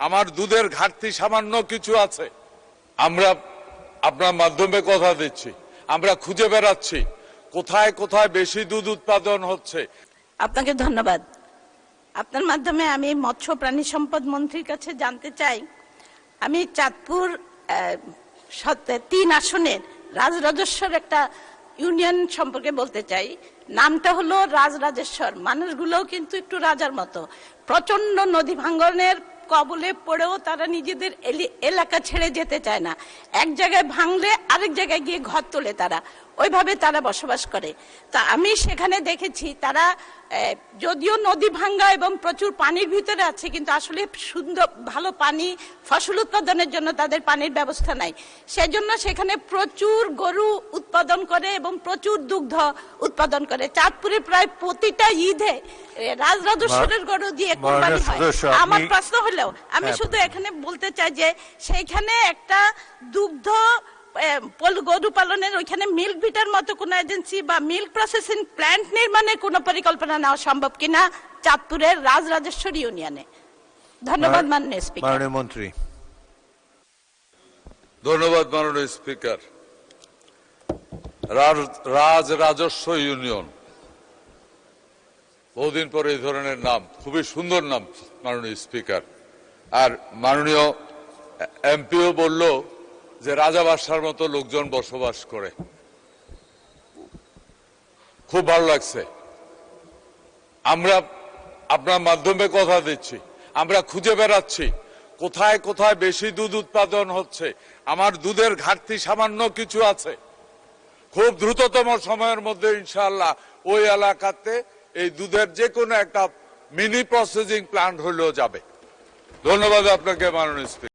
আমার দুধের ঘাটতি সামান্য কিছু আছে। আমরা আপনার মাধ্যমে কথা দিচ্ছি, আমরা খুঁজে বেড়াচ্ছি কোথায় কোথায় বেশি দুধ উৎপাদন হচ্ছে। আপনাকে ধন্যবাদ। আপনার মাধ্যমে আমি মৎস্য প্রাণী সম্পদ মন্ত্রীর কাছে জানতে চাই, আমি চাঁদপুর 3 আসনের রাজরাজেশ্বর একটা ইউনিয়ন সম্পর্কে বলতে চাই। নামটা হলো রাজরাজেশ্বর। মানুষগুলোও কিন্তু একটু রাজার মতো। প্রচন্ড নদী ভাঙ্গনের কবলে পড়েও তারা নিজেদের এলাকা ছেড়ে যেতে চায় না। এক জায়গায় ভাঙলে আরেক জায়গায় গিয়ে ঘর তোলে তারা, ওইভাবে তারা বসবাস করে। তা আমি সেখানে দেখেছি তারা যদিও নদী ভাঙ্গা এবং প্রচুর পানির ভিতরে আছে, কিন্তু আসলে সুন্দর ভালো পানি ফসল উৎপাদনের জন্য তাদের পানির ব্যবস্থা নাই। সেজন্য সেখানে প্রচুর গরু উৎপাদন করে এবং প্রচুর দুগ্ধ উৎপাদন করে। চাঁদপুরে প্রায় প্রতিটা ঈদে রাজরাজেশ্বরের গরু দিয়ে কোরবানি হয়। আমার প্রশ্ন হলো, আমি শুধু এখানে বলতে চাই যে সেইখানে একটা দুগ্ধ গরু পালনের ওইখানে মিল্ক ভিটার মতো কোন এজেন্সি বা মিল্ক প্রসেসিং প্ল্যান্ট নির্মাণের কোন পরিকল্পনা নেওয়া সম্ভব কিনা চাঁদপুরের রাজরাজেশ্বর ইউনিয়নে? ধন্যবাদ মাননীয় স্পিকার। মাননীয় মন্ত্রী। ধন্যবাদ মাননীয় স্পিকার। রাজরাজস্ব ইউনিয়ন, বহুদিন পরে এই ধরনের নাম, খুবই সুন্দর নাম মাননীয় স্পিকার। আর মাননীয় এমপিও বলল যে রাজাবাসার মতো লোকজন বসবাস করে, খুব ভালো লাগছে। আমরা আপনার মাধ্যমে কথা দিচ্ছি, আমরা খুঁজে বেড়াচ্ছি কোথায় কোথায় বেশি দুধ উৎপাদন হচ্ছে। আমার দুধের ঘাটতি সামান্য কিছু আছে, খুব দ্রুততম সময়ের মধ্যে ইনশাআল্লাহ ওই এলাকাতে এই দুধের যে কোনো একটা মিনি প্রসেসিং প্ল্যান্ট হলেও যাবে। ধন্যবাদ আপনাকে মাননীয় স্পিকার।